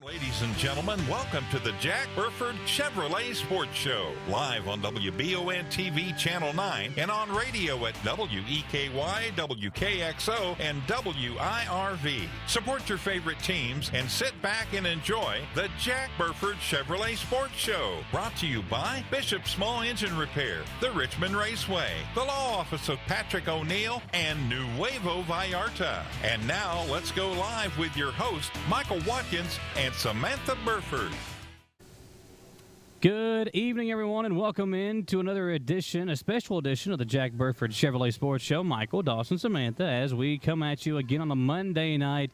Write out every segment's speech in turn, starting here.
Ladies and gentlemen, welcome to the Jack Burford Chevrolet Sports Show, live on WBON TV Channel 9 and on radio at WEKY, WKXO, and WIRV. Support your favorite teams and sit back and enjoy the Jack Burford Chevrolet Sports Show, brought to you by Bishop Small Engine Repair, the Richmond Raceway, the Law Office of Patrick O'Neill, and Nuevo Vallarta. And now, let's go live with your host, Michael Watkins and Samantha Burford. Good evening, everyone, and welcome in to another edition, a special edition of the Jack Burford Chevrolet Sports Show. Michael, Dawson, Samantha, as we come at you again on a Monday night.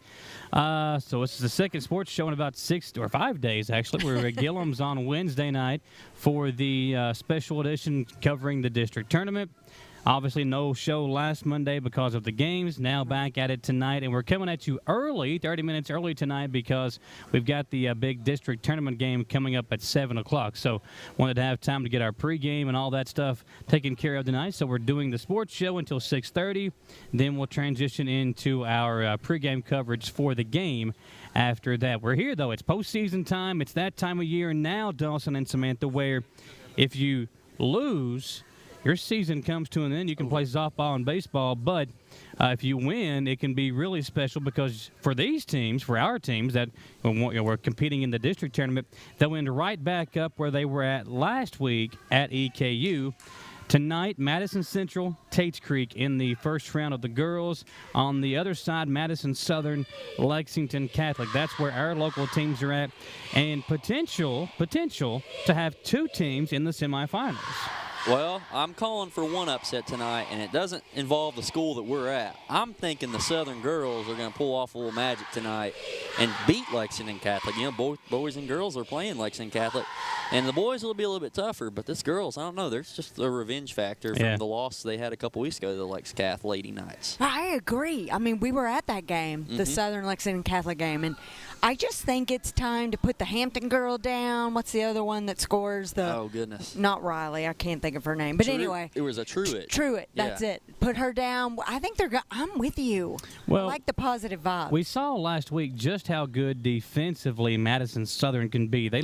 So it's the second sports show in about 6 or 5 days, actually. We're at Gillham's on Wednesday night for the special edition covering the district tournament. Obviously, no show last Monday because of the games. Now back at it tonight, and we're coming at you early, 30 minutes early tonight, because we've got the big district tournament game coming up at 7 o'clock. So wanted to have time to get our pregame and all that stuff taken care of tonight. So we're doing the sports show until 6:30. Then we'll transition into our pregame coverage for the game after that. We're here, though. It's postseason time. It's that time of year now, Dawson and Samantha, where if you lose, your season comes to an end. You can play softball and baseball, but if you win, it can be really special because for these teams, for our teams that we're competing in the district tournament, they'll end right back up where they were at last week at EKU. Tonight, Madison Central, Tates Creek in the first round of the girls. On the other side, Madison Southern, Lexington Catholic. That's where our local teams are at, and potential to have two teams in the semifinals. Well, I'm calling for one upset tonight, and it doesn't involve the school that we're at. I'm thinking the Southern girls are going to pull off a little magic tonight and beat Lexington Catholic. You know, both boys and girls are playing Lexington Catholic, and the boys will be a little bit tougher, but this girls, I don't know, there's just a revenge factor from the loss they had a couple weeks ago to the Lex Cath Lady Knights. I agree. I mean, we were at that game, the Southern Lexington Catholic game, and I just think it's time to put the Hampton girl down. What's the other one that scores the? Oh, goodness. Not Riley. I can't think of her name. But anyway. It was a Truitt. Truitt. That's it. Put her down. I think I'm with you. Well, I like the positive vibe. We saw last week just how good defensively Madison Southern can be. They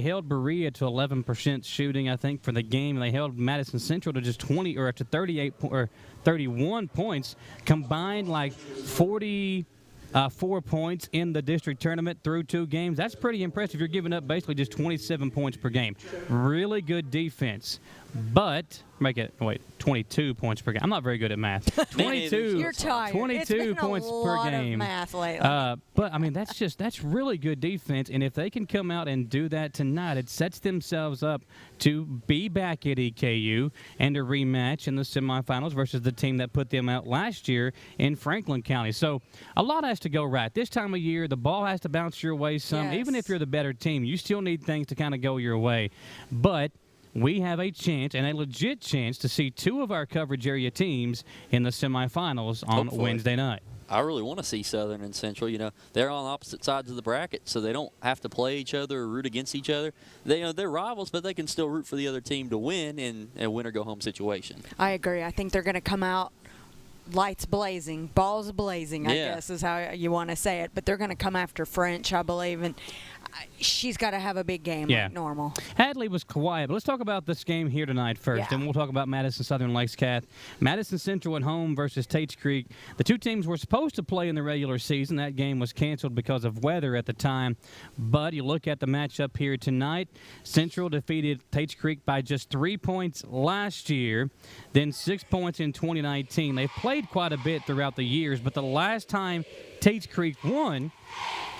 held Berea to 11% shooting, I think, for the game. And they held Madison Central to just 31 points, combined like 4 points in the district tournament through 2 games. That's pretty impressive. You're giving up basically just 27 points per game. Really good defense. But 22 points per game. I'm not very good at math. 22. You're tired. 22 points per game. Of math lately. But I mean, that's really good defense. And if they can come out and do that tonight, it sets themselves up to be back at EKU and a rematch in the semifinals versus the team that put them out last year in Franklin County. So a lot has to go right. This time of year, the ball has to bounce your way some. Yes. Even if you're the better team, you still need things to kind of go your way. But we have a chance, and a legit chance, to see 2 of our coverage area teams in the semifinals on Hopefully. Wednesday night. I really want to see Southern and Central. You know, they're on opposite sides of the bracket, so they don't have to play each other or root against each other. They're rivals, but they can still root for the other team to win in a win-or-go-home situation. I agree. I think they're going to come out lights blazing, balls blazing, I guess is how you want to say it. But they're going to come after French, I believe, and she's got to have a big game like normal. Hadley was quiet, but let's talk about this game here tonight first, and we'll talk about Madison Southern Lakes Cath. Madison Central at home versus Tates Creek. The 2 teams were supposed to play in the regular season. That game was canceled because of weather at the time. But you look at the matchup here tonight. Central defeated Tates Creek by just 3 points last year, then 6 points in 2019. They've played quite a bit throughout the years, but the last time Tates Creek won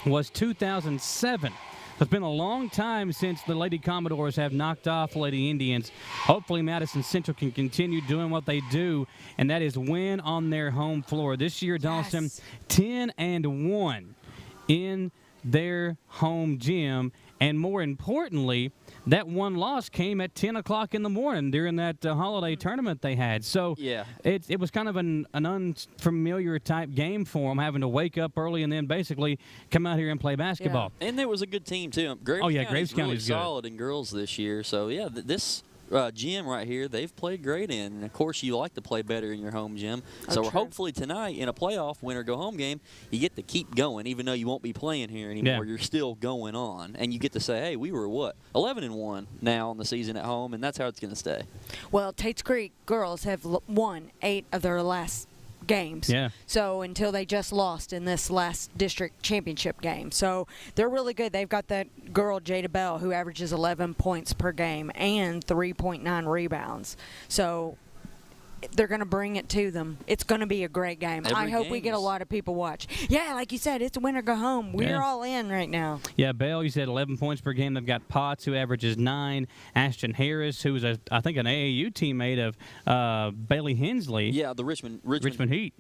was 2007. So it's been a long time since the Lady Commodores have knocked off Lady Indians. Hopefully Madison Central can continue doing what they do, and that is win on their home floor. This year, Dawson, 10-1 in their home gym, and more importantly, that one loss came at 10 o'clock in the morning during that holiday tournament they had. So it was kind of an unfamiliar type game for them, having to wake up early and then basically come out here and play basketball. And there was a good team, too. Graves County's County's really solid in girls this year. So, this gym right here, they've played great in. And, of course, you like to play better in your home gym. So hopefully tonight in a playoff win-or-go-home game, you get to keep going, even though you won't be playing here anymore. Yeah. You're still going on. And you get to say, hey, we were, 11-1 now on the season at home, and that's how it's going to stay. Well, Tate's Creek girls have won 8 of their last games. Yeah. So until they just lost in this last district championship game. So they're really good. They've got that girl, Jada Bell, who averages 11 points per game and 3.9 rebounds. So they're going to bring it to them. It's going to be a great game. I hope we get a lot of people watch. Yeah, like you said, it's a win or go home. We're all in right now. Yeah, Bell, you said 11 points per game. They've got Potts, who averages 9. Ashton Harris, who is, I think, an AAU teammate of Bailey Hensley. Yeah, the Richmond Heat.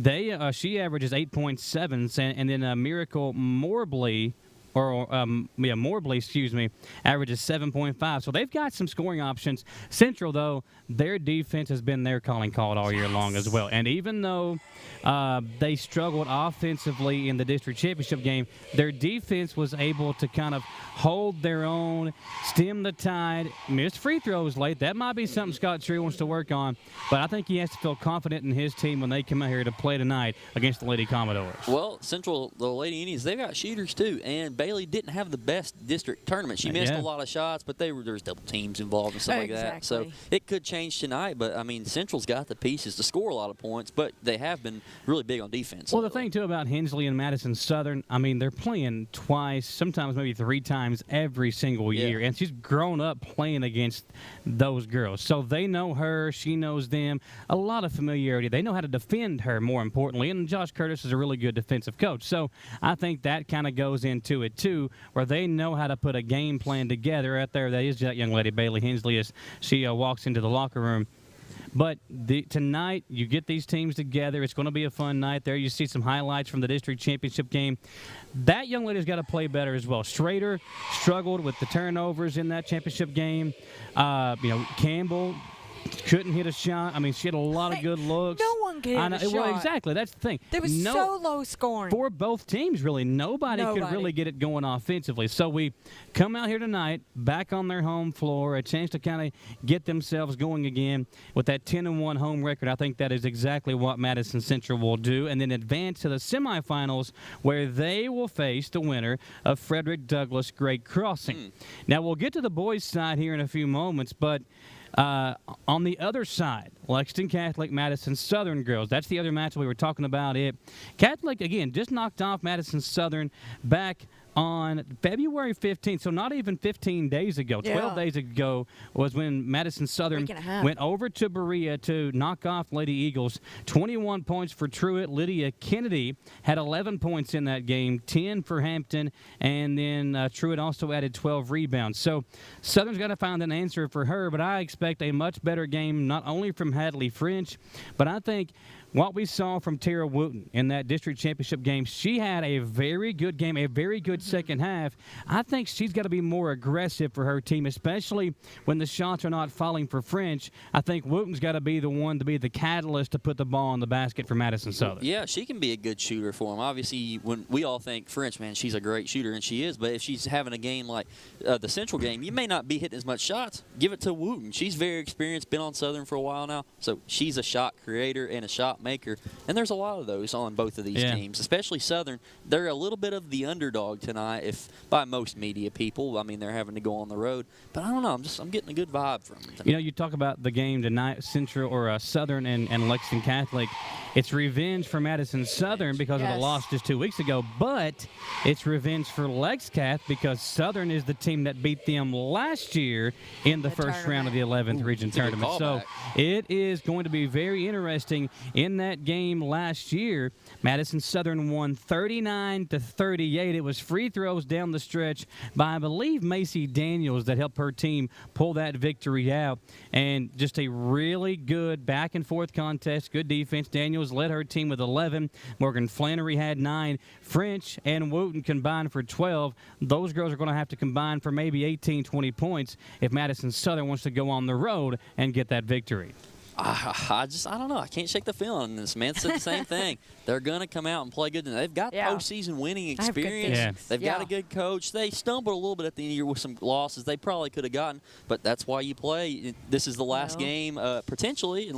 She averages 8.7, and then Miracle Morbley, averages 7.5. So they've got some scoring options. Central, though, their defense has been their calling card all year long as well. And even though they struggled offensively in the district championship game, their defense was able to kind of hold their own, stem the tide, missed free throws late. That might be something Scott Tree wants to work on, but I think he has to feel confident in his team when they come out here to play tonight against the Lady Commodores. Well, Central, the Lady Indians, they've got shooters too, and Bailey didn't have the best district tournament. She missed a lot of shots, but there's double teams involved and stuff like that. So it could change tonight, but, I mean, Central's got the pieces to score a lot of points, but they have been really big on defense. Well, the thing, too, about Hensley and Madison Southern, I mean, they're playing twice, sometimes maybe 3 times every single year, and she's grown up playing against those girls. So they know her, she knows them, a lot of familiarity. They know how to defend her, more importantly, and Josh Curtis is a really good defensive coach. So I think that kind of goes into it, too, where they know how to put a game plan together. Out there, that is that young lady, Bailey Hensley, as she walks into the locker room. But tonight, you get these teams together. It's going to be a fun night there. You see some highlights from the district championship game. That young lady's got to play better as well. Schrader struggled with the turnovers in that championship game. Campbell couldn't hit a shot. I mean, she had a lot of good looks. No one could hit a shot. Well, exactly. That's the thing. It was so low scoring. For both teams, really. Nobody could really get it going offensively. So we come out here tonight, back on their home floor, a chance to kind of get themselves going again with that 10-1 home record. I think that is exactly what Madison Central will do, and then advance to the semifinals where they will face the winner of Frederick Douglass Great Crossing. Now, we'll get to the boys' side here in a few moments, but on the other side, Lexington Catholic, Madison Southern girls. That's the other match we were talking about. Catholic, again, just knocked off Madison Southern back on February 15th, so not even 15 days ago. 12 days ago was when Madison Southern went over to Berea to knock off Lady Eagles. 21 points for Truett. Lydia Kennedy had 11 points in that game, 10 for Hampton, and then Truett also added 12 rebounds. So Southern's got to find an answer for her, but I expect a much better game not only from Hadley French, but I think what we saw from Tara Wooten in that district championship game, she had a very good game, a very good second half. I think she's got to be more aggressive for her team, especially when the shots are not falling for French. I think Wooten's got to be the one to be the catalyst to put the ball in the basket for Madison Southern. Yeah, she can be a good shooter for them. Obviously, when we all think French, man, she's a great shooter, and she is. But if she's having a game like the Central game, you may not be hitting as much shots. Give it to Wooten. She's very experienced, been on Southern for a while now, so she's a shot creator and a shot maker, and there's a lot of those on both of these teams, especially Southern. They're a little bit of the underdog tonight, if by most media people. I mean, they're having to go on the road, but I don't know. I'm getting a good vibe from them tonight. You know, you talk about the game tonight, Central or Southern and Lexington Catholic. It's revenge for Madison Southern because of the loss just 2 weeks ago, but it's revenge for Lex Cath because Southern is the team that beat them last year in the first round of the 11th region tournament. So it is going to be very interesting in that game last year. Madison Southern won 39-38. It was free throws down the stretch by, I believe, Macy Daniels that helped her team pull that victory out. And just a really good back-and-forth contest, good defense. Daniels led her team with 11. Morgan Flannery had 9. French and Wooten combined for 12. Those girls are going to have to combine for maybe 18, 20 points if Madison Southern wants to go on the road and get that victory. I don't know. I can't shake the feeling on this. Man said the same thing. They're going to come out and play good. They've got postseason winning experience. Yeah. They've got a good coach. They stumbled a little bit at the end of the year with some losses they probably could have gotten, but that's why you play. This is the last game, potentially,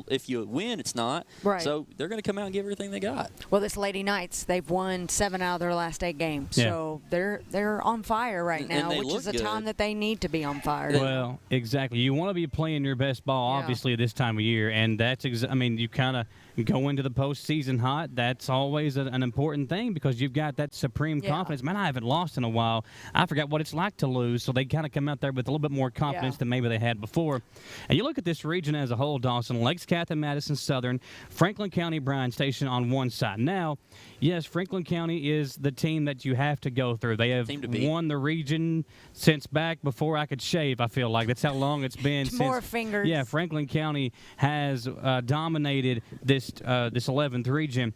if you win, it's not. Right. So they're going to come out and give everything they got. Well, this Lady Knights, they've won 7 out of their last 8 games. Yeah. So they're on fire right now, they which look is a good. time that they need to be on fire. Well, exactly. You want to be playing your best ball, obviously, this time of year, and that's you kind of go into the postseason hot. That's always an important thing because you've got that supreme confidence. Man, I haven't lost in a while. I forgot what it's like to lose, so they kind of come out there with a little bit more confidence than maybe they had before. And you look at this region as a whole, Dawson, Lakes Catherine, Madison Southern, Franklin County, Bryan Station on one side. Now, yes, Franklin County is the team that you have to go through. They have won the region since back before I could shave, I feel like. That's how long it's been. More fingers. Yeah, Franklin County has dominated this 11th region.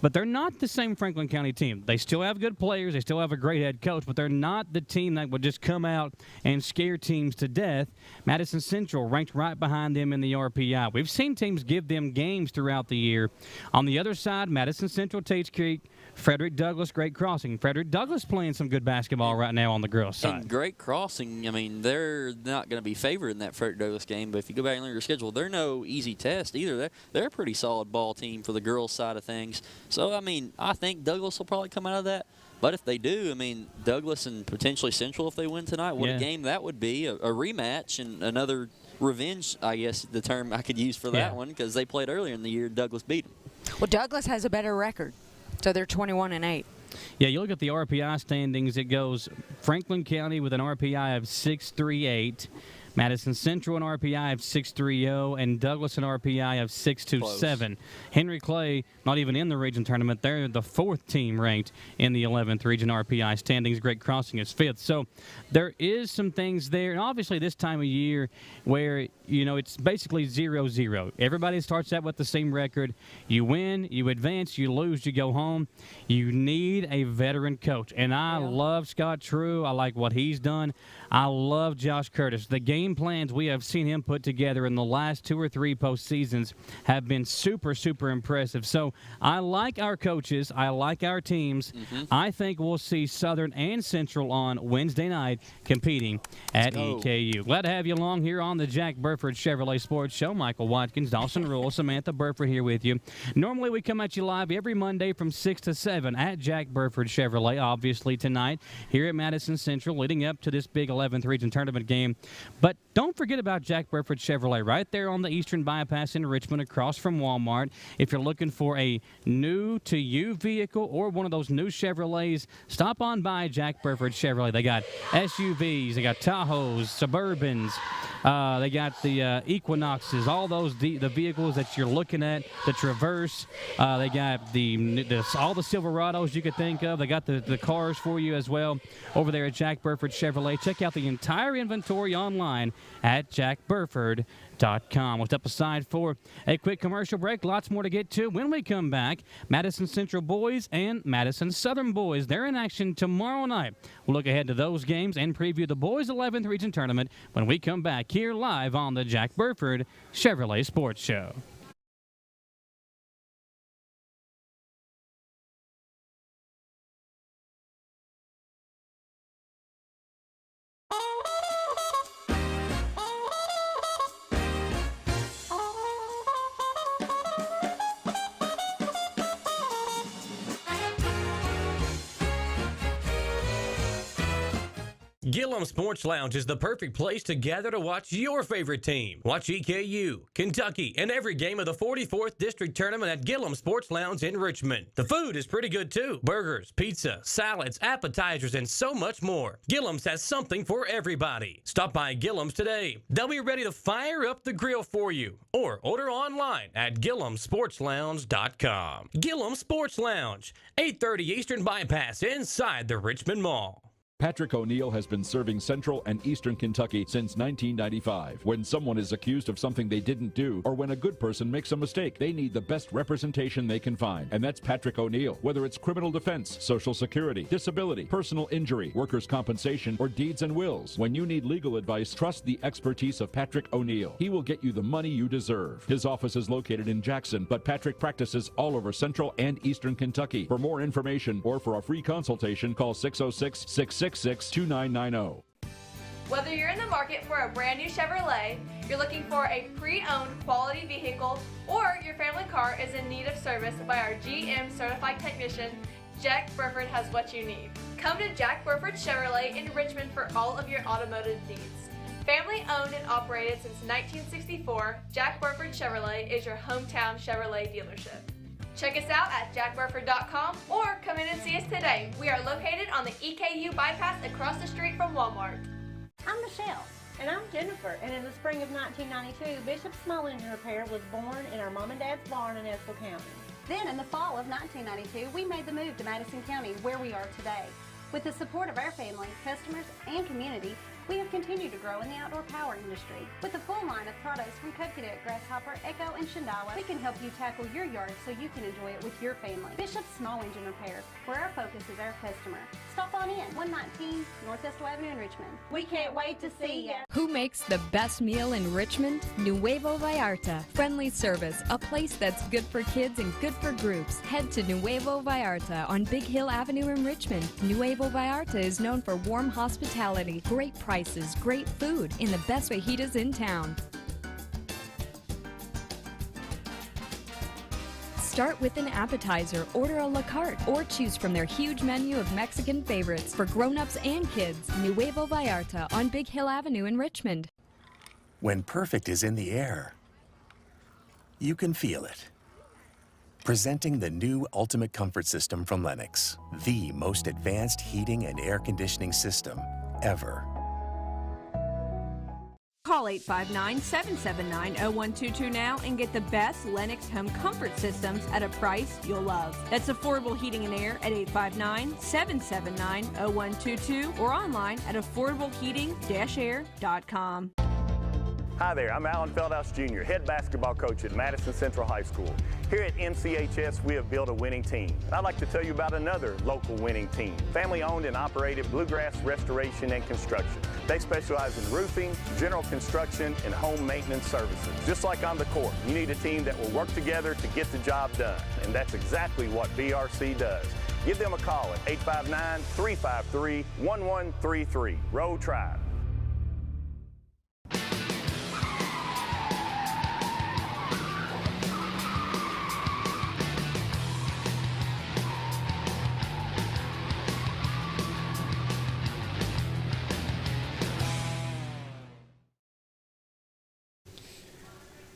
But they're not the same Franklin County team. They still have good players. They still have a great head coach, but they're not the team that would just come out and scare teams to death. Madison Central ranked right behind them in the RPI. We've seen teams give them games throughout the year. On the other side, Madison Central, Tates Creek, Frederick Douglass, Great Crossing. Frederick Douglass playing some good basketball right now on the girls' side. And Great Crossing, they're not going to be favored in that Frederick Douglass game, but if you go back and look at your schedule, they're no easy test either. They're a pretty solid ball team for the girls' side of things. So, I think Douglass will probably come out of that. But if they do, Douglass and potentially Central, if they win tonight, what a game that would be. A rematch and another revenge, I guess, the term I could use for that one, because they played earlier in the year. Douglass beat them. Well, Douglass has a better record, so they're 21-8. Yeah, you look at the RPI standings, it goes Franklin County with an RPI of 638, Madison Central an RPI of 630, and Douglass an RPI of 627. Henry Clay, not even in the region tournament, they're the 4th team ranked in the 11th region RPI standings. Great Crossing is 5th. So there is some things there, and obviously this time of year where, it's basically 0-0. Everybody starts out with the same record. You win, you advance, you lose, you go home. You need a veteran coach, and I love Scott True. I like what he's done. I love Josh Curtis. The game plans we have seen him put together in the last 2 or 3 postseasons have been super, super impressive. So I like our coaches. I like our teams. I think we'll see Southern and Central on Wednesday night competing at EKU. Glad to have you along here on the Jack Burford Chevrolet Sports Show. Michael Watkins, Dawson Rule, Samantha Burford here with you. Normally we come at you live every Monday from 6 to 7 at Jack Burford Chevrolet. Obviously tonight here at Madison Central leading up to this big 11th region tournament game. But don't forget about Jack Burford Chevrolet right there on the Eastern Bypass in Richmond across from Walmart. If you're looking for a new-to-you vehicle or one of those new Chevrolets, stop on by Jack Burford Chevrolet. They got SUVs, they got Tahoes, Suburbans, they got the Equinoxes, all those the vehicles that you're looking at, the Traverse. They got all the Silverados you could think of. They got the cars for you as well over there at Jack Burford Chevrolet. Check out the entire inventory online at jackburford.com. We'll step aside for a quick commercial break. Lots more to get to when we come back. Madison Central boys and Madison Southern boys, they're in action tomorrow night. We'll look ahead to those games and preview the boys 11th region tournament when we come back here live on the Jack Burford Chevrolet Sports Show. Gillum Sports Lounge is the perfect place to gather to watch your favorite team. Watch EKU, Kentucky, and every game of the 44th District Tournament at Gillum Sports Lounge in Richmond. The food is pretty good too. Burgers, pizza, salads, appetizers, and so much more. Gillum's has something for everybody. Stop by Gillum's today. They'll be ready to fire up the grill for you. Or order online at GillumSportsLounge.com. Gillum Sports Lounge, 830 Eastern Bypass inside the Richmond Mall. Patrick O'Neill has been serving Central and Eastern Kentucky since 1995. When someone is accused of something they didn't do, or when a good person makes a mistake, they need the best representation they can find. And that's Patrick O'Neill. Whether it's criminal defense, Social Security, disability, personal injury, workers' compensation, or deeds and wills, when you need legal advice, trust the expertise of Patrick O'Neill. He will get you the money you deserve. His office is located in Jackson, but Patrick practices all over Central and Eastern Kentucky. For more information or for a free consultation, call 606-666-2990. Whether you're in the market for a brand new Chevrolet, you're looking for a pre-owned quality vehicle, or your family car is in need of service by our GM certified technician, Jack Burford has what you need. Come to Jack Burford Chevrolet in Richmond for all of your automotive needs. Family owned and operated since 1964, Jack Burford Chevrolet is your hometown Chevrolet dealership. Check us out at jackburford.com or come in and see us today. We are located on the EKU bypass across the street from Walmart. I'm Michelle. And I'm Jennifer, and in the spring of 1992, Bishop Small Engine Repair was born in our mom and dad's barn in Estill County. Then in the fall of 1992, we made the move to Madison County, where we are today. With the support of our family, customers, and community, we have continued to grow in the outdoor power industry. With a full line of products from Cupcadet, Grasshopper, Echo, and Shindawa, we can help you tackle your yard so you can enjoy it with your family. Bishop Small Engine Repair, where our focus is our customer. Stop on in, 119 North Estill Avenue in Richmond. We can't wait to see you. Who makes the best meal in Richmond? Nuevo Vallarta. Friendly service, a place that's good for kids and good for groups. Head to Nuevo Vallarta on Big Hill Avenue in Richmond. Nuevo Vallarta is known for warm hospitality, great prices, great food, and the best fajitas in town. Start with an appetizer, order a la carte, or choose from their huge menu of Mexican favorites for grown-ups and kids. Nuevo Vallarta on Big Hill Avenue in Richmond. When perfect is in the air, you can feel it. Presenting the new Ultimate Comfort System from Lennox, the most advanced heating and air conditioning system ever. Call 859-779-0122 now and get the best Lennox home comfort systems at a price you'll love. That's affordable heating and air at 859-779-0122 or online at affordableheating-air.com. Hi there, I'm Alan Feldhouse Jr., head basketball coach at Madison Central High School. Here at MCHS, we have built a winning team. I'd like to tell you about another local winning team, family-owned and operated Bluegrass Restoration and Construction. They specialize in roofing, general construction, and home maintenance services. Just like on the court, you need a team that will work together to get the job done, and that's exactly what BRC does. Give them a call at 859-353-1133. Row Tribe.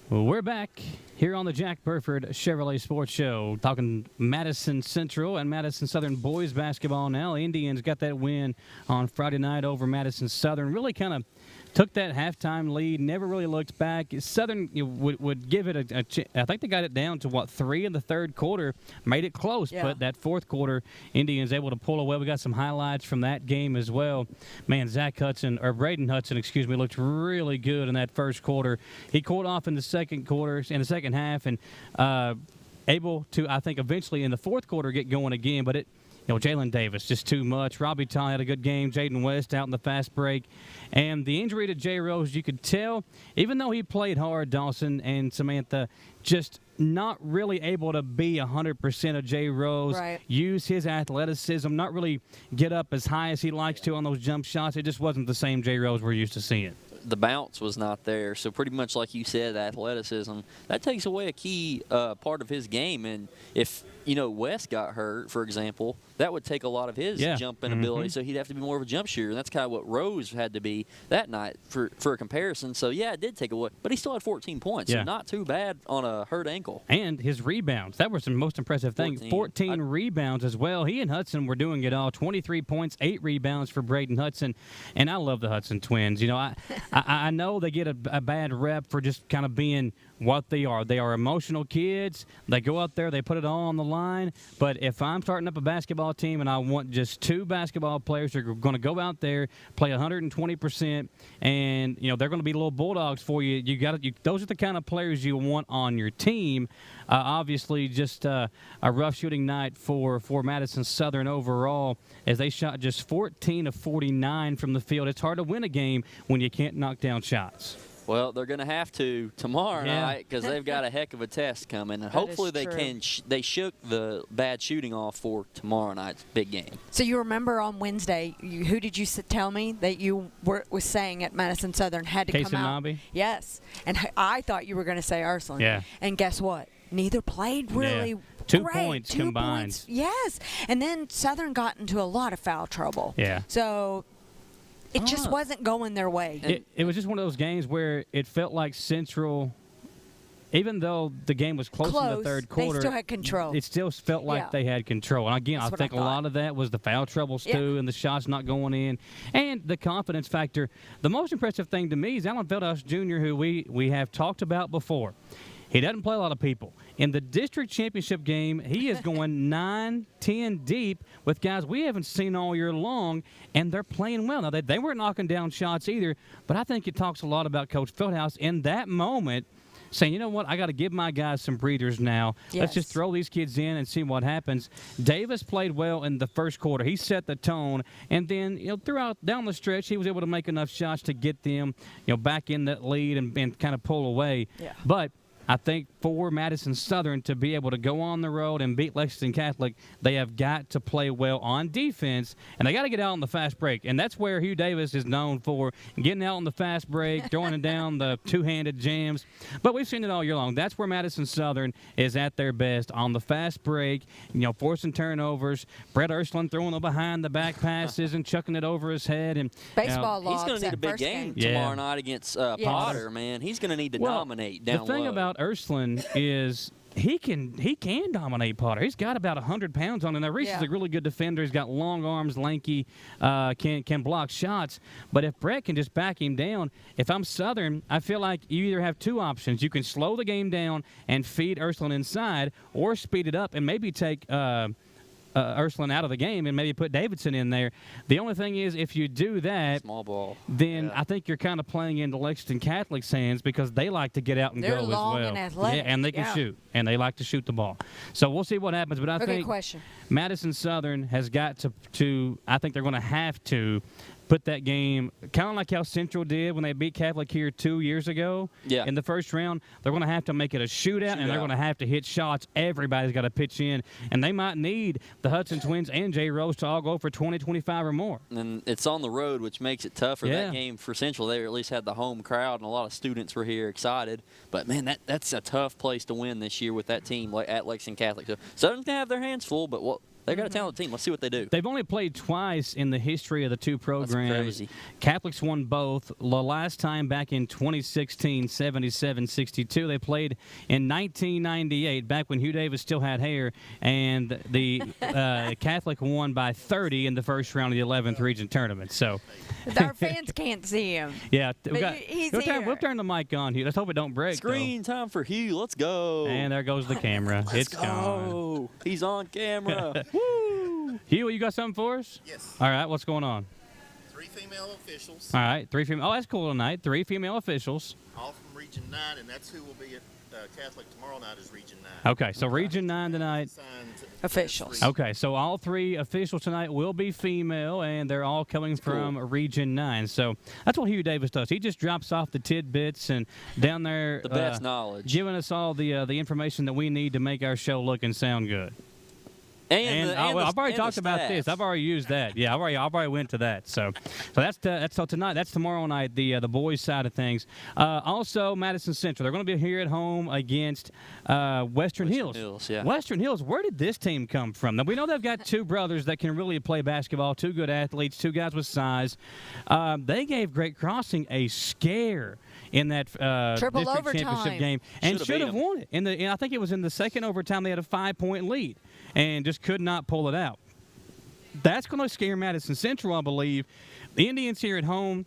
Well, we're back here on the Jack Burford Chevrolet Sports Show, talking Madison Central and Madison Southern boys basketball now. The Indians got that win on Friday night over Madison Southern. Really kind of took that halftime lead, never really looked back. Southern would give it a I think they got it down to, 3 in the third quarter, made it close. Yeah. But that fourth quarter, Indians able to pull away. We got some highlights from that game as well. Man, Braden Hudson, looked really good in that first quarter. He cooled off in the second half, and able to, I think, eventually in the fourth quarter get going again. But Jalen Davis, just too much. Robbie Tolley had a good game. Jaden West out in the fast break. And the injury to Jay Rose, you could tell, even though he played hard, Dawson and Samantha, just not really able to be 100% of Jay Rose. Right. Use his athleticism, not really get up as high as he likes to on those jump shots. It just wasn't the same Jay Rose we're used to seeing. The bounce was not there. So pretty much like you said, athleticism, that takes away a key part of his game. And if, West got hurt, for example, that would take a lot of his jumping ability. So he'd have to be more of a jump shooter. And that's kind of what Rose had to be that night for a comparison. So, yeah, it did take away. But he still had 14 points. Yeah. So not too bad on a hurt ankle. And his rebounds. That was the most impressive thing. 14 rebounds as well. He and Hudson were doing it all. 23 points, 8 rebounds for Braden Hudson. And I love the Hudson twins. I know they get a bad rep for just kind of being what they are. They are emotional kids. They go out there, they put it all on the line. line. But if I'm starting up a basketball team and I want just 2 basketball players who are going to go out there, play 120%, and they're going to be little bulldogs for you. Those are the kind of players you want on your team. Obviously, just a rough shooting night for Madison Southern overall, as they shot just 14 of 49 from the field. It's hard to win a game when you can't knock down shots. Well, they're going to have to tomorrow night because they've got a heck of a test coming. And hopefully they shook the bad shooting off for tomorrow night's big game. So you remember on Wednesday, who did you tell me that you was saying at Madison Southern had to Case come out? Nabi? Yes. And I thought you were going to say Ursuline. Yeah. And guess what? Neither played really great. 2 points 2 combined. Points. Yes. And then Southern got into a lot of foul trouble. Yeah. So it just wasn't going their way. It was just one of those games where it felt like Central, even though the game was close in the third quarter, they still had control. It still felt like they had control. And again, I think a lot of that was the foul trouble, Stu, and the shots not going in, and the confidence factor. The most impressive thing to me is Alan Feldhaus Jr., who we have talked about before. He doesn't play a lot of people. In the district championship game, he is going 9-10 deep with guys we haven't seen all year long, and they're playing well. Now, they weren't knocking down shots either, but I think it talks a lot about Coach Feldhaus in that moment saying, you know what, I got to give my guys some breathers now. Yes. Let's just throw these kids in and see what happens. Davis played well in the first quarter. He set the tone, and then throughout down the stretch, he was able to make enough shots to get them back in that lead and kind of pull away. Yeah. But I think for Madison Southern to be able to go on the road and beat Lexington Catholic, they have got to play well on defense, and they got to get out on the fast break. And that's where Hugh Davis is known for, getting out on the fast break, throwing down the two-handed jams. But we've seen it all year long. That's where Madison Southern is at their best, on the fast break, forcing turnovers. Brett Ursuline throwing the behind-the-back passes and chucking it over his head. And baseball he's going to need a big game tomorrow night against Potter, man. He's going to need to dominate down low. The thing about Ursuline is he can dominate Potter. He's got about 100 pounds on him. Now, Reese is a really good defender. He's got long arms, lanky, can block shots. But if Brett can just back him down, if I'm Southern, I feel like you either have 2 options. You can slow the game down and feed Ursuline inside, or speed it up and maybe take Ursuline out of the game and maybe put Davidson in there. The only thing is, if you do that, small ball, then I think you're kind of playing into Lexington Catholic's hands, because they like to get out and They're go long as well. and athletic. Yeah, and they can shoot, and they like to shoot the ball. So we'll see what happens. But I think question. Madison Southern has got to I think they're going to have to put that game, kind of like how Central did when they beat Catholic here 2 years ago in the first round. They're going to have to make it a shootout, and they're going to have to hit shots. Everybody's got to pitch in, and they might need the Hudson Twins and Jay Rose to all go for 20, 25 or more. And it's on the road, which makes it tougher. That game for Central, they at least had the home crowd, and a lot of students were here excited. But, man, that's a tough place to win this year with that team at Lexington Catholic. So Southern's going to have their hands full, but they've got a talented team. Let's see what they do. They've only played twice in the history of the 2 programs. That's crazy. Catholics won both. The last time back in 2016, 77-62. They played in 1998, back when Hugh Davis still had hair, and the Catholic won by 30 in the first round of the 11th region tournament. So our fans can't see him. Yeah, he's here. We'll turn the mic on, Hugh. Let's hope it don't break. Screen time for Hugh. Let's go. And there goes the camera. Let's go. Gone. He's on camera. Woo! Hugh, you got something for us? Yes. All right, what's going on? 3 female officials. All right, 3 female. Oh, that's cool tonight. 3 female officials. All from Region 9, and that's who will be at Catholic tomorrow night is Region 9. Okay, so Region 9 tonight. Officials. Okay, so all 3 officials tonight will be female, and they're all coming from Region 9. So that's what Hugh Davis does. He just drops off the tidbits and down there. The best knowledge. Giving us all the information that we need to make our show look and sound good. I've already talked about this. I've already used that. Yeah, I've already went to that. So that's tonight. That's tomorrow night. The boys' side of things. Also, Madison Central. They're going to be here at home against Western Hills. Yeah. Western Hills. Where did this team come from? Now we know they've got 2 brothers that can really play basketball. 2 good athletes. 2 guys with size. They gave Great Crossing a scare in that district championship game, and should have won it. And I think it was in the second overtime. They had a 5-point lead and just could not pull it out. That's going to scare Madison Central, I believe. The Indians here at home,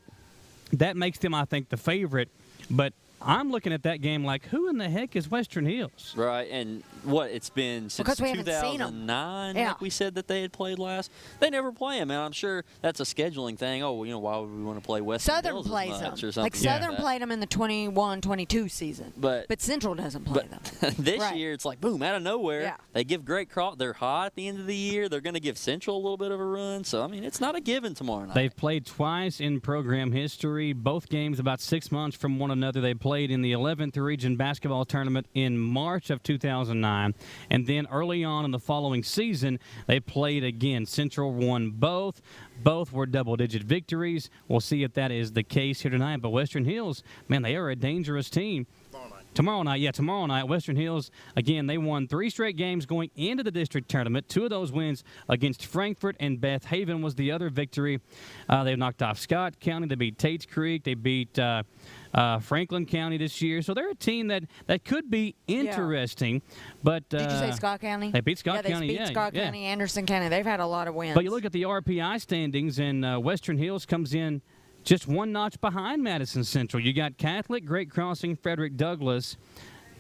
that makes them, I think, the favorite. But I'm looking at that game like, who in the heck is Western Hills? Right, and what it's been since Because we haven't seen 2009, Yeah. like we said that they had played last. They never play them, and I'm sure that's a scheduling thing. Oh, why would we want to play Western Southern Hills plays as them. much or something Like Southern that. played them in the 21-22 season. But Central doesn't play them. this Right. year, it's like, boom, out of nowhere. Yeah. They give Great Cross. They're hot at the end of the year. They're going to give Central a little bit of a run. So, I mean, it's not a given tomorrow night. They've played twice in program history, both games about 6 months from one another. They played in the 11th Region Basketball Tournament in March of 2009, and then early on in the following season, they played again. Central won both. Both were double-digit victories. We'll see if that is the case here tonight. But Western Hills, man, they are a dangerous team. Tomorrow night, Western Hills, again, they won 3 straight games going into the district tournament. 2 of those wins against Frankfort and Beth Haven was the other victory. They knocked off Scott County. They beat Tates Creek. They beat Franklin County this year. So they're a team that could be interesting. But Did you say Scott County? They beat Scott County. They beat Scott County, Anderson County. They've had a lot of wins. But you look at the RPI standings, and Western Hills comes in just one notch behind Madison Central. You got Catholic, Great Crossing, Frederick Douglass,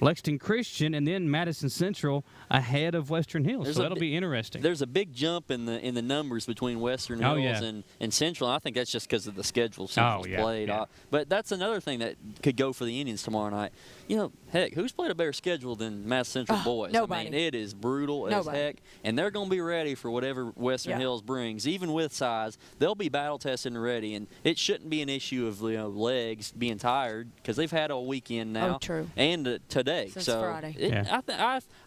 Lexington Christian, and then Madison Central ahead of Western Hills. So that'll be interesting. There's a big jump in the numbers between Western Hills and Central. I think that's just because of the schedule Central's played. Yeah. But that's another thing that could go for the Indians tomorrow night. Heck, who's played a better schedule than Madison Central boys? Nobody. I mean, it is brutal as heck, and they're going to be ready for whatever Western Hills brings, even with size. They'll be battle tested and ready, and it shouldn't be an issue of legs being tired because they've had all weekend now. Oh, true. And today. Since so Friday.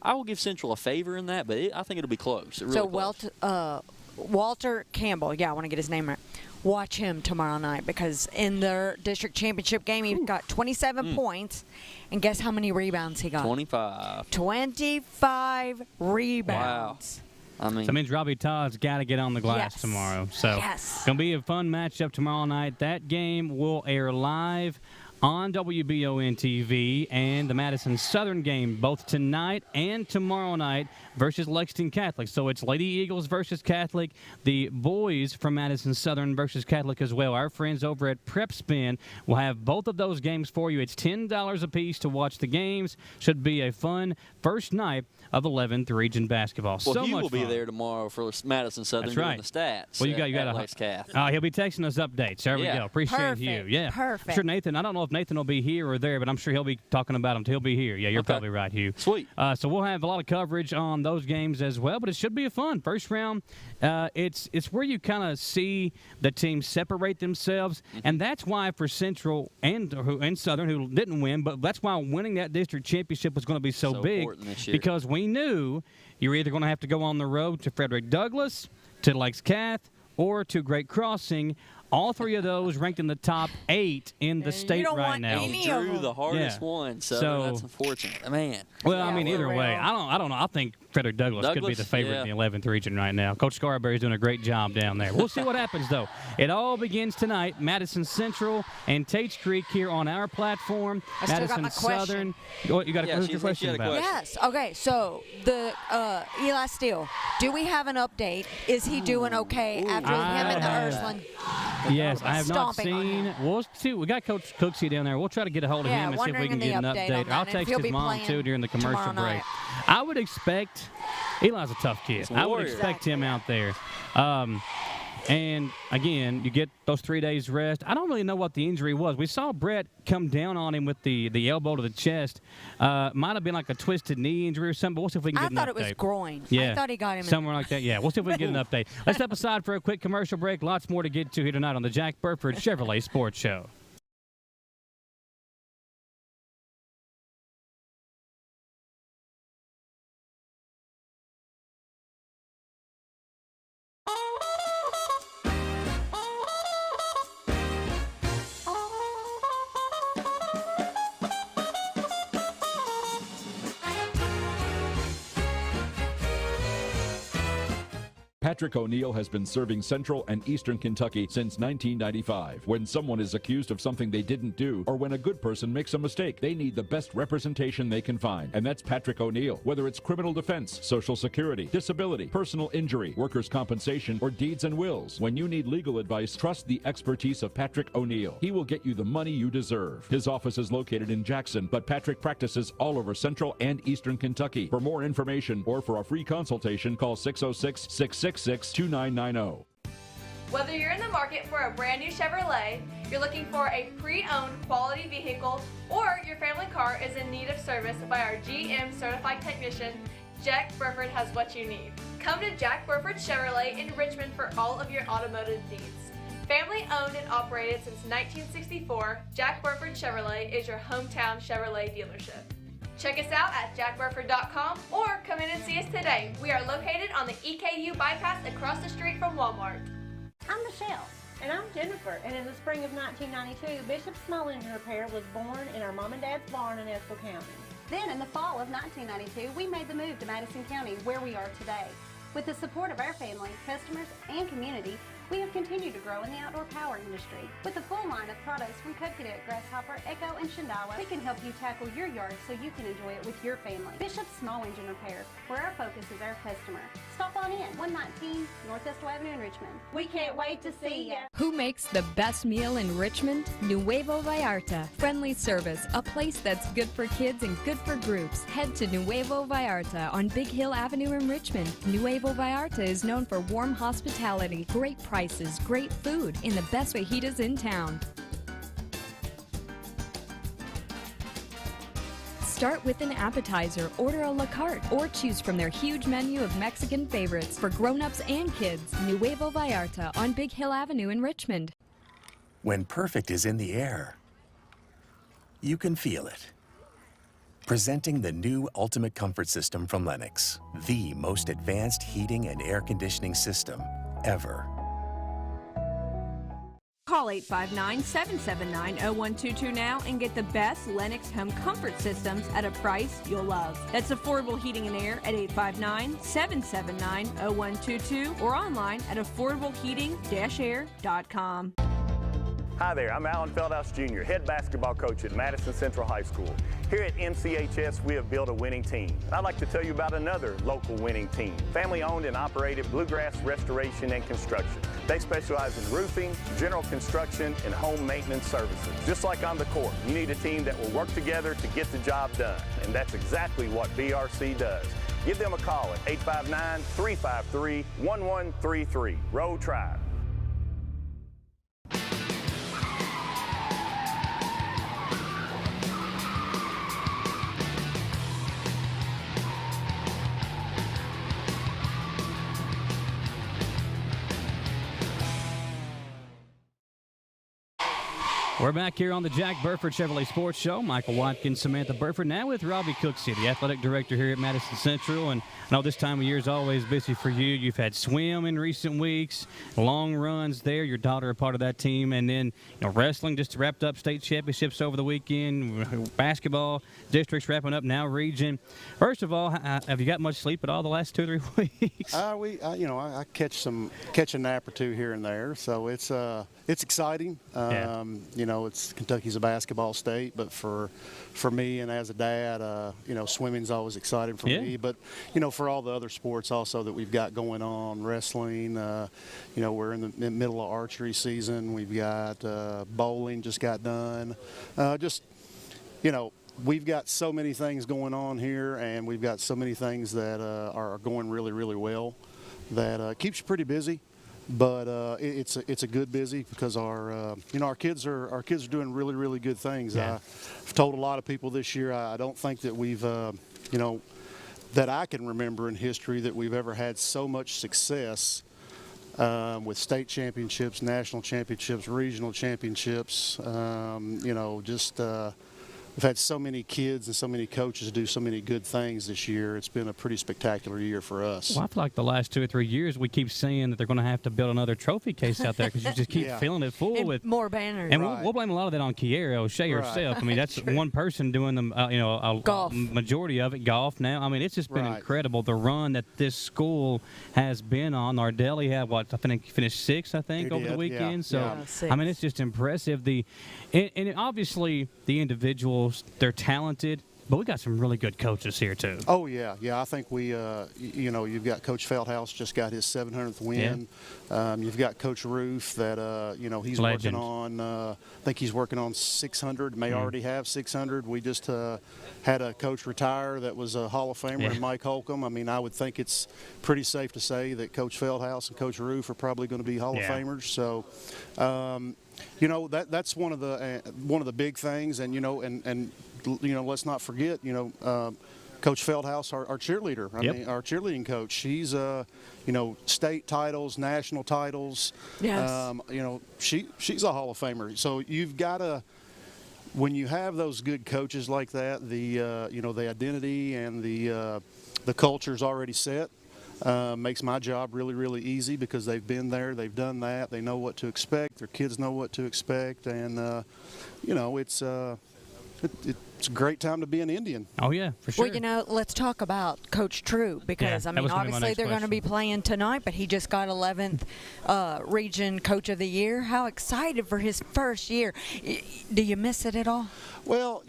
I will give Central a favor in that, but I think it'll be close. Really close. Walter Campbell, I want to get his name right. Watch him tomorrow night because in their district championship game, he got 27 points. And guess how many rebounds he got? 25. 25 rebounds. Wow. I mean, that means Robbie Todd's got to get on the glass tomorrow. So it's going to be a fun matchup tomorrow night. That game will air live on WBON TV, and the Madison Southern game both tonight and tomorrow night versus Lexington Catholic. So it's Lady Eagles versus Catholic, the boys from Madison Southern versus Catholic as well. Our friends over at Prep Spin will have both of those games for you. It's $10 a piece to watch the games. Should be a fun first night of 11th Region basketball. Well, so he much will be fun. there tomorrow for Madison Southern That's right. doing the stats. Well, you got at Lex Cath. He'll be texting us updates. There we go. Appreciate you. Yeah, Perfect. I'm sure Nathan. I don't know if Nathan will be here or there, but I'm sure he'll be talking about them. He'll be here. Yeah, you're probably right, Hugh. Sweet. So we'll have a lot of coverage on those games as well, but it should be a fun first round. It's where you kind of see the teams separate themselves, and that's why for Central and Southern, who didn't win, but that's why winning that district championship was going to be so big this year. because we knew you're either going to have to go on the road to Frederick Douglass, to Lakes Cath, or to Great Crossing. All 3 of those ranked in the top 8 in the state right now. He drew the hardest one, so that's unfortunate. Man. Well, I mean, either way, I don't know. I think Frederick Douglass could be the favorite in the 11th region right now. Coach Scarberry's doing a great job down there. We'll see what happens, though. It all begins tonight. Madison Central and Tates Creek here on our platform. I still Madison got my Southern. What, you got a question about? Yes. Okay. So the Eli Steele. Do we have an update? Is he doing okay after him and the Ursuline? Yes, I have not stomping on seen. We'll see. We got Coach Cooksey down there. We'll try to get a hold of him and see if we can get an update. I'll text his mom too during the commercial break. I would expect Eli's a tough kid. I would expect him out there. And again, you get those 3 days rest. I don't really know what the injury was. We saw Brett come down on him with the elbow to the chest. Might have been like a twisted knee injury or something, but we'll see if we can get an update. I thought it was groin. Yeah. I thought he got him somewhere like that. Yeah, we'll see if we can get an update. Let's step aside for a quick commercial break. Lots more to get to here tonight on the Jack Burford Chevrolet Sports Show. Patrick O'Neill has been serving Central and Eastern Kentucky since 1995. When someone is accused of something they didn't do, or when a good person makes a mistake, they need the best representation they can find. And that's Patrick O'Neill. Whether it's criminal defense, Social Security, disability, personal injury, workers' compensation, or deeds and wills. When you need legal advice, trust the expertise of Patrick O'Neill. He will get you the money you deserve. His office is located in Jackson, but Patrick practices all over Central and Eastern Kentucky. For more information or for a free consultation, call 606-666-2990. Whether you're in the market for a brand new Chevrolet, you're looking for a pre-owned quality vehicle, or your family car is in need of service by our GM certified technician, Jack Burford has what you need. Come to Jack Burford Chevrolet in Richmond for all of your automotive needs. Family owned and operated since 1964, Jack Burford Chevrolet is your hometown Chevrolet dealership. Check us out at jackburford.com or come in and see us today. We are located on the EKU bypass across the street from Walmart. I'm Michelle. And I'm Jennifer. And in the spring of 1992, Bishop Small Engine Repair was born in our mom and dad's barn in Estill County. Then in the fall of 1992, we made the move to Madison County, where we are today. With the support of our family, customers, and community, we have continued to grow in the outdoor power industry. With a full line of products from Cub Cadet, Grasshopper, Echo, and Shindawa, we can help you tackle your yard so you can enjoy it with your family. Bishop Small Engine Repair, where our focus is our customer. Stop on in, 119 North Estill Avenue in Richmond. We can't wait to see you. Who makes the best meal in Richmond? Nuevo Vallarta. Friendly service, a place that's good for kids and good for groups. Head to Nuevo Vallarta on Big Hill Avenue in Richmond. Nuevo Vallarta is known for warm hospitality, great prices, great food, and the best fajitas in town. Start with an appetizer, order a la carte, or choose from their huge menu of Mexican favorites for grown-ups and kids. Nuevo Vallarta on Big Hill Avenue in Richmond. When perfect is in the air, you can feel it. Presenting the new Ultimate Comfort System from Lennox, the most advanced heating and air conditioning system ever. Call 859-779-0122 now and get the best Lennox home comfort systems at a price you'll love. That's affordable heating and air at 859-779-0122 or online at affordableheating-air.com. Hi there, I'm Alan Feldhouse Jr., head basketball coach at Madison Central High School. Here at MCHS, we have built a winning team. I'd like to tell you about another local winning team, family owned and operated Bluegrass Restoration and Construction. They specialize in roofing, general construction, and home maintenance services. Just like on the court, you need a team that will work together to get the job done, and that's exactly what BRC does. Give them a call at 859-353-1133. Roll Tribe. We're back here on the Jack Burford Chevrolet Sports Show. Michael Watkins, Samantha Burford, now with Robbie Cooksey, the athletic director here at Madison Central. And I know this time of year is always busy for you. You've had swim in recent weeks, long runs there. Your daughter a part of that team. And then wrestling just wrapped up state championships over the weekend. Basketball, districts wrapping up now, region. First of all, have you got much sleep at all the last 2 or 3 weeks? I catch a nap or two here and there. So it's exciting. It's Kentucky's a basketball state, but for me and as a dad, swimming's always exciting for me. But for all the other sports also that we've got going on, wrestling, we're in the middle of archery season. We've got bowling just got done. We've got so many things going on here, and we've got so many things that are going really, really well that keeps you pretty busy. But it's a good busy because our kids are doing really, really good things. I've told a lot of people this year I don't think that we've that I can remember in history that we've ever had so much success with state championships, national championships, regional championships. we've had so many kids and so many coaches do so many good things this year. It's been a pretty spectacular year for us. Well, I feel like the last 2 or 3 years we keep saying that they're going to have to build another trophy case out there because you just keep filling it full and with more banners. And we'll blame a lot of that on Kiera O'Shea herself. I mean, that's one person doing the a majority of it golf now. I mean, it's just been incredible the run that this school has been on. Nardelli had I think finished 6th, over the weekend. So I mean, it's just impressive. And obviously the individuals, they're talented. But we got some really good coaches here, too. Oh, yeah. Yeah, I think we, you've got Coach Feldhouse just got his 700th win. Yeah. You've got Coach Roof that, he's Legend. working on, I think he's working on 600, may already have 600. We just had a coach retire that was a Hall of Famer, Mike Holcomb. I mean, I would think it's pretty safe to say that Coach Feldhouse and Coach Roof are probably going to be Hall of Famers. So, that's one of the big things. And, let's not forget, Coach Feldhouse, our cheerleader. I mean, our cheerleading coach. She's, state titles, national titles. Yes. She's a Hall of Famer. So you've got to, when you have those good coaches like that, the identity and the culture's already set. Makes my job really, really easy because they've been there, they've done that, they know what to expect, their kids know what to expect, and it's a great time to be an Indian. Oh, yeah, for sure. Well, let's talk about Coach True because, obviously they're going to be playing tonight, but he just got 11th Region Coach of the Year. How excited for his first year. Do you miss it at all? Well,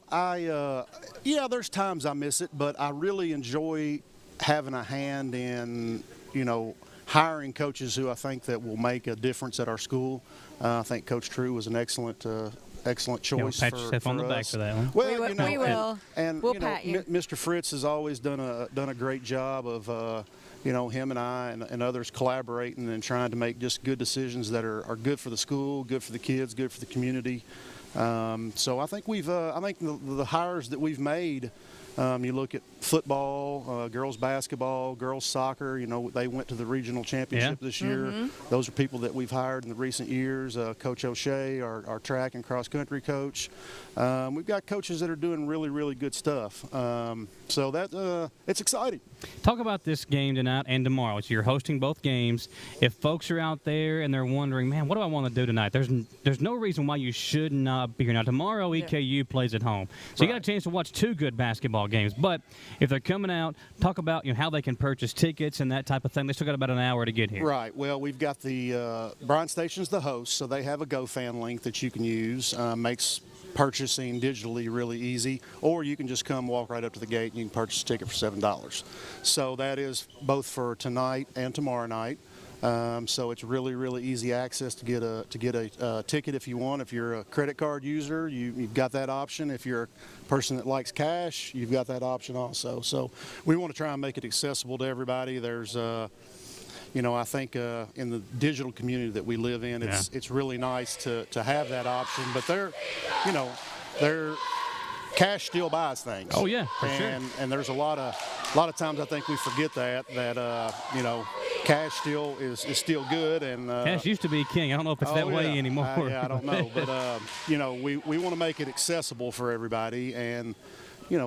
there's times I miss it, but I really enjoy having a hand in, hiring coaches who I think that will make a difference at our school. I think Coach True was an excellent choice pat yourself on the back for that one. Well, we will. And we'll pat you. Mr. Fritz has always done a great job of him and I and others collaborating and trying to make just good decisions that are good for the school, good for the kids, good for the community. So I think the hires that we've made. You look at football, girls basketball, girls soccer. They went to the regional championship this year. Mm-hmm. Those are people that we've hired in the recent years. Coach O'Shea, our track and cross country coach. We've got coaches that are doing really, really good stuff. So that it's exciting. Talk about this game tonight and tomorrow. So you're hosting both games. If folks are out there and they're wondering, man, what do I want to do tonight? There's no reason why you should not be here. Now tomorrow, EKU plays at home, so you got a chance to watch 2 good basketball games. But if they're coming out, talk about how they can purchase tickets and that type of thing. They still got about an hour to get here. Right. Well, we've got the Bryan Station's the host, so they have a GoFan link that you can use. Makes purchasing digitally really easy, or you can just come walk right up to the gate and you can purchase a ticket for $7. So that is both for tonight and tomorrow night. So it's really, really easy access to get a ticket if you want. If you're a credit card user, you've got that option. If you're a person that likes cash, you've got that option also. So we want to try and make it accessible to everybody. There's I think in the digital community that we live in, it's really nice to have that option. But they're cash still buys things. Oh yeah, for sure. And there's a lot of times I think we forget that cash still is still good. And cash used to be king. I don't know if it's that way anymore. I don't know, but we want to make it accessible for everybody, and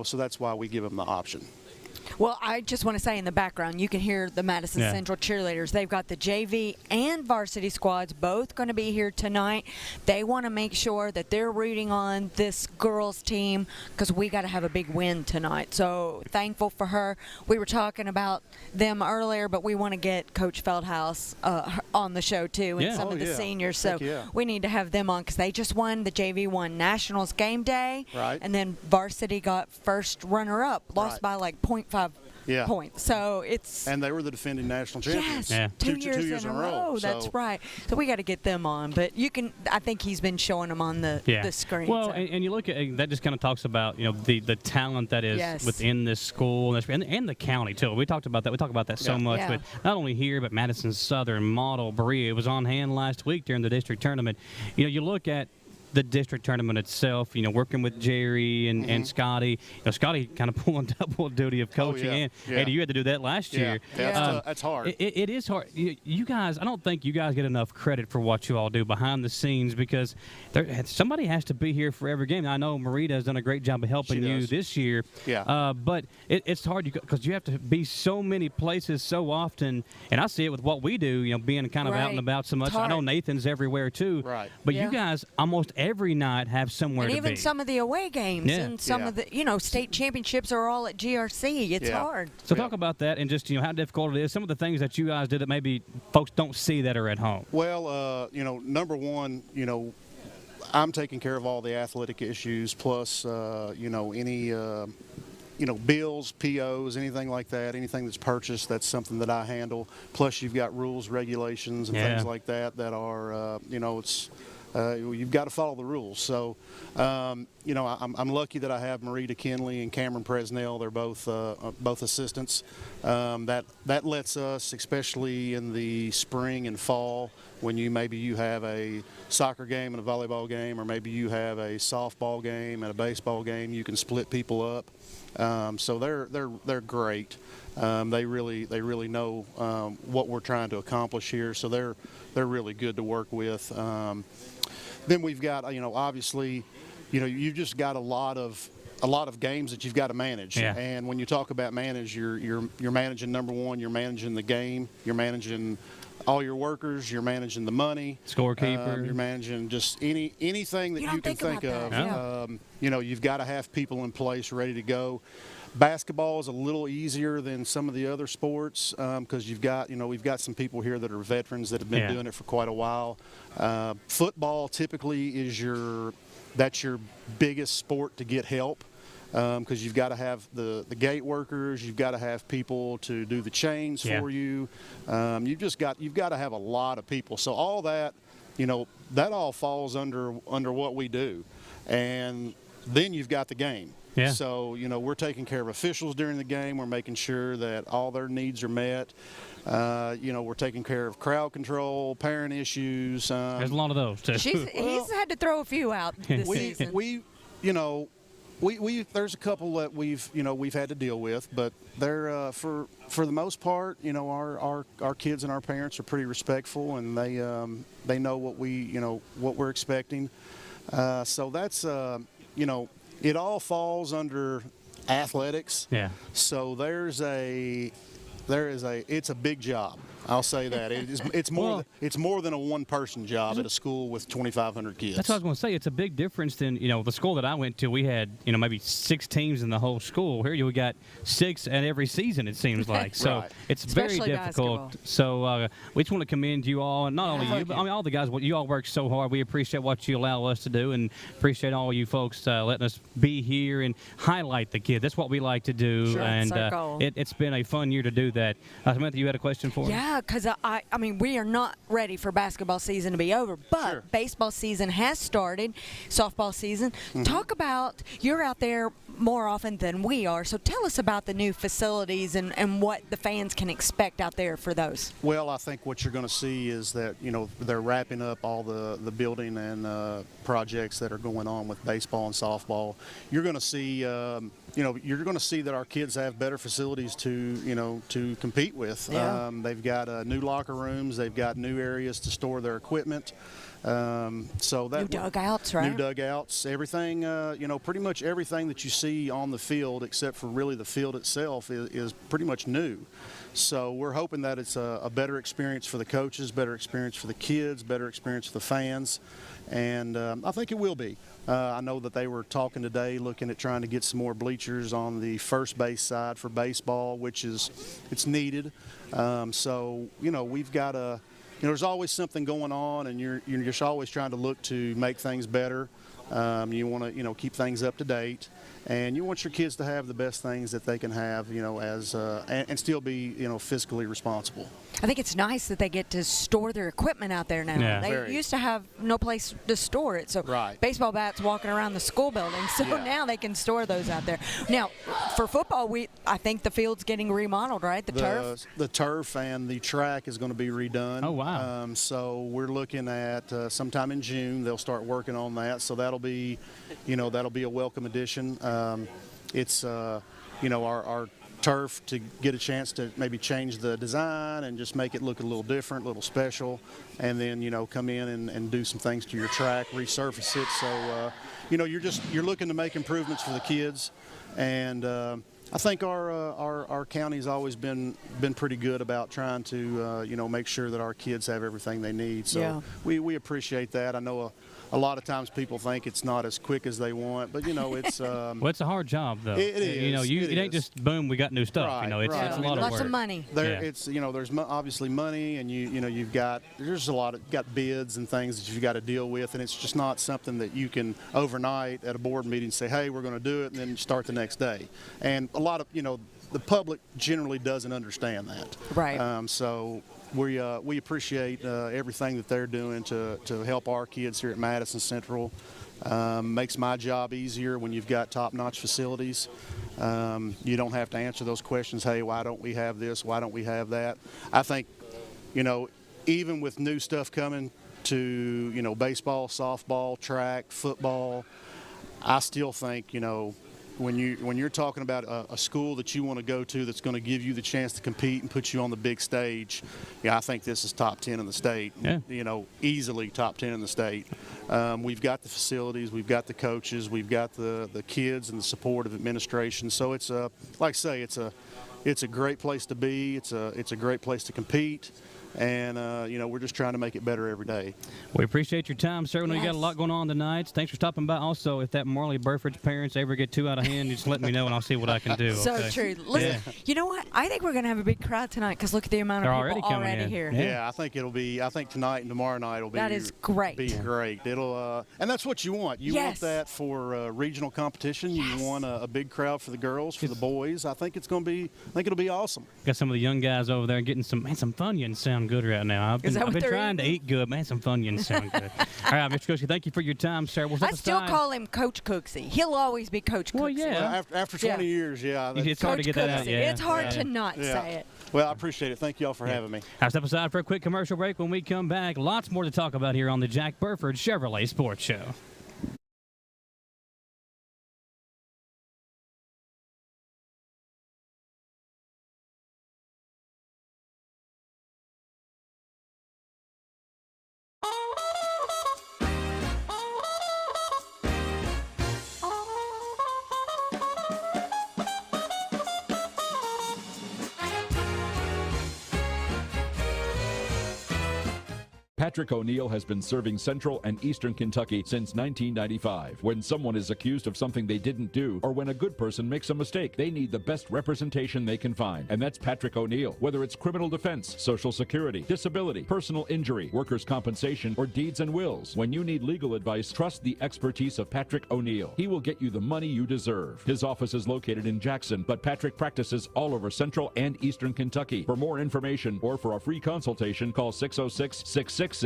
so that's why we give them the option. Well, I just want to say in the background, you can hear the Madison Central cheerleaders. They've got the JV and varsity squads both going to be here tonight. They want to make sure that they're rooting on this girls team because we got to have a big win tonight. So thankful for her. We were talking about them earlier, but we want to get Coach Feldhouse on the show too and some of the seniors. So we need to have them on because they just won. The JV won Nationals game day. Right. And then varsity got first runner-up, lost by like 0.5 points. So and they were the defending national champions. Yes, two years in a row. That's right. So we got to get them on. But I think he's been showing them on the screen. Well, and you look at that, just kind of talks about the talent that is within this school and the county too. We talked about that. We talk about that so much. But not only here, but Madison Southern, Model, Berea. It was on hand last week during the district tournament. You look at the district tournament itself, working with Jerry and Scotty. Scotty kind of pulling double duty of coaching. Eddie, you had to do that last year. Yeah, that's hard. It is hard. You guys, I don't think you guys get enough credit for what you all do behind the scenes, because somebody has to be here for every game. I know Marita has done a great job of helping you this year. Yeah. But it's hard because you have to be so many places so often, and I see it with what we do, being kind of out and about so much. I know Nathan's everywhere too. Right. But you guys almost every night have somewhere and to be. And even some of the away games and some of the, state championships are all at GRC. It's hard. So talk about that and just, how difficult it is. Some of the things that you guys did that maybe folks don't see that are at home. Well, number one, I'm taking care of all the athletic issues, plus, any, bills, POs, anything like that, anything that's purchased, that's something that I handle. Plus, you've got rules, regulations, and things like that are, it's you've got to follow the rules. So, I'm lucky that I have Marita Kinley and Cameron Presnell. They're both assistants. That lets us, especially in the spring and fall, when maybe you have a soccer game and a volleyball game, or maybe you have a softball game and a baseball game, you can split people up. So they're great. They really know what we're trying to accomplish here. So they're really good to work with. Then we've got obviously, you've just got a lot of games that you've got to manage. Yeah. And when you talk about manage, you're managing, number one, you're managing the game, you're managing all your workers, you're managing the money, scorekeeper, you're managing just anything that you can think of. You've got to have people in place ready to go. Basketball is a little easier than some of the other sports because we've got some people here that are veterans that have been doing it for quite a while. Football typically is your biggest sport to get help. Because you've got to have the gate workers, you've got to have people to do the chains for you. You've got to have a lot of people. So all that, that all falls under what we do, and then you've got the game. Yeah. So we're taking care of officials during the game. We're making sure that all their needs are met. We're taking care of crowd control, parent issues. There's a lot of those too. He's had to throw a few out this season. There's a couple that we've had to deal with, but they're for the most part, our kids and our parents are pretty respectful, and they know what what we're expecting. So that's it all falls under athletics. Yeah. So it's a big job. I'll say that it's more than a one-person job at a school with 2,500 kids. That's what I was going to say. It's a big difference than the school that I went to. We had maybe 6 teams in the whole school. Here we got 6 at every season. It seems like so. Right. It's Especially very difficult. basketball. So we just want to commend you all, and not only you, but all the guys. You all work so hard. We appreciate what you allow us to do, and appreciate all you folks letting us be here and highlight the kids. That's what we like to do. Sure, and that's our goal. It's been a fun year to do that. Samantha, you had a question for us? Yeah, because I mean, we are not ready for basketball season to be over, but baseball season has started, softball season. Talk about, you're out there more often than we are, so tell us about the new facilities and what the fans can expect out there for those. Well, I think what you're going to see is that, they're wrapping up all the building and projects that are going on with baseball and softball. You're going to see you're going to see that our kids have better facilities to compete with. Yeah. They've got new locker rooms. They've got new areas to store their equipment. So that new dugouts, right? New dugouts. Everything, pretty much everything that you see on the field, except for really the field itself, is pretty much new. So we're hoping that it's a better experience for the coaches, better experience for the kids, better experience for the fans, and I think it will be. I know that they were talking today, looking at trying to get some more bleachers on the first base side for baseball, which it's needed. So we've got a. There's always something going on, and you're just always trying to look to make things better. You want to, keep things up to date, and you want your kids to have the best things that they can have, and still be, fiscally responsible. I think it's nice that they get to store their equipment out there now. Yeah. They used to have no place to store it, so baseball bats walking around the school building. So now they can store those out there. Now, for football, I think the field's getting remodeled, right? The turf. The turf and the track is going to be redone. Oh wow! So we're looking at sometime in June they'll start working on that. So that'll be, that'll be a welcome addition. It's our turf to get a chance to maybe change the design and just make it look a little different, a little special, and then come in and do some things to your track, resurface it. So you're looking to make improvements for the kids, and I think our county's always been pretty good about trying to make sure that our kids have everything they need. So we appreciate that. I know a lot of times people think it's not as quick as they want, but it's well, it's a hard job though. It is. It ain't just boom, we got new stuff. Right, It's a lot of work. Lots of money. It's there's obviously money, and you've got bids and things that you've got to deal with, and it's just not something that you can overnight at a board meeting say, hey, we're going to do it, and then start the next day. And a lot of the public generally doesn't understand that. Right. So we appreciate everything that they're doing to help our kids here at Madison Central. Makes my job easier when you've got top-notch facilities. You don't have to answer those questions, hey, why don't we have this, why don't we have that? I think, even with new stuff coming to, baseball, softball, track, football, I still think, when you're talking about a school that you want to go to that's going to give you the chance to compete and put you on the big stage, I think this is top 10 in the state. Yeah. Easily top 10 in the state. We've got the facilities, we've got the coaches, we've got the kids and the support of administration. So it's like I say, it's a great place to be. It's a great place to compete. And, we're just trying to make it better every day. We appreciate your time, sir. We know you got a lot going on tonight. Thanks for stopping by. Also, if that Marley Burford's parents ever get too out of hand, just let me know and I'll see what I can do. So true. Listen, you know what? I think we're going to have a big crowd tonight because look at the amount of people already here. Yeah, I think tonight and tomorrow night will be. That is great. Be great. It'll, and that's what you want. You want that for regional competition. You want a big crowd for the girls, for the boys. I think it'll be awesome. Got some of the young guys over there getting some Funyuns sound good right now. I've been trying to eat good, man. Some Funyuns sound good. All right, Mr. Cooksey, thank you for your time, sir. I still call him Coach Cooksey. He'll always be Coach Cooksey. Well, yeah. Well, after 20 years, it's hard to get that out. It's hard to not say it. Well, I appreciate it. Thank you all for having me. I'll step aside for a quick commercial break. When we come back, lots more to talk about here on the Jack Burford Chevrolet Sports Show. Patrick O'Neill has been serving Central and Eastern Kentucky since 1995. When someone is accused of something they didn't do, or when a good person makes a mistake, they need the best representation they can find. And that's Patrick O'Neill. Whether it's criminal defense, Social Security, disability, personal injury, workers' compensation, or deeds and wills, when you need legal advice, trust the expertise of Patrick O'Neill. He will get you the money you deserve. His office is located in Jackson, but Patrick practices all over Central and Eastern Kentucky. For more information or for a free consultation, call 606-666-2990.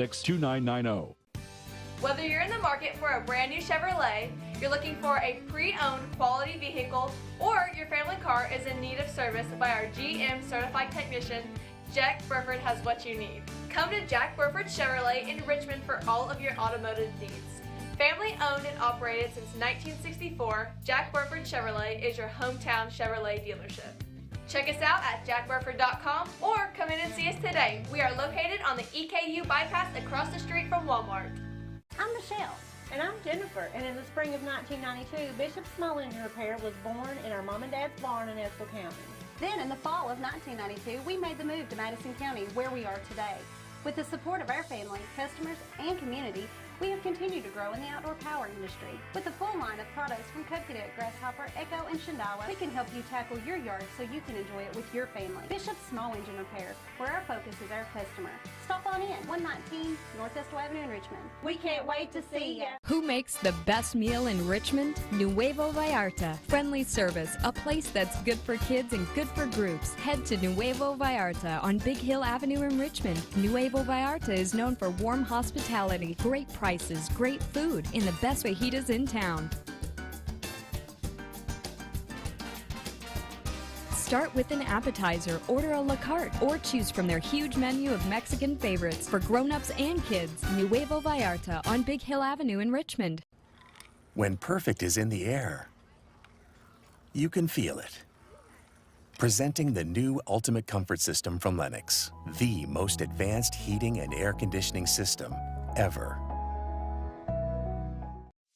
Whether you're in the market for a brand new Chevrolet, you're looking for a pre-owned quality vehicle, or your family car is in need of service by our GM certified technician, Jack Burford has what you need. Come to Jack Burford Chevrolet in Richmond for all of your automotive needs. Family owned and operated since 1964, Jack Burford Chevrolet is your hometown Chevrolet dealership. Check us out at jackburford.com or come in and see us today. We are located on the EKU bypass across the street from Walmart. I'm Michelle. And I'm Jennifer. And in the spring of 1992, Bishop Small Engine Repair was born in our mom and dad's barn in Estill County. Then in the fall of 1992, we made the move to Madison County, where we are today. With the support of our family, customers, and community, we have continued to grow in the outdoor power industry. With a full line of products from Cub Cadet, Grasshopper, Echo, and Shindawa, we can help you tackle your yard so you can enjoy it with your family. Bishop's Small Engine Repair, where our focus is our customer. Stop on in, 119 Northwest Avenue in Richmond. We can't wait to see you. Who makes the best meal in Richmond? Nuevo Vallarta. Friendly service, a place that's good for kids and good for groups. Head to Nuevo Vallarta on Big Hill Avenue in Richmond. Nuevo Vallarta is known for warm hospitality, great prices, great food, and the best fajitas in town. Start with an appetizer, order a la carte, or choose from their huge menu of Mexican favorites for grown-ups and kids. Nuevo Vallarta on Big Hill Avenue in Richmond. When perfect is in the air, you can feel it. Presenting the new Ultimate Comfort System from Lennox, the most advanced heating and air conditioning system ever.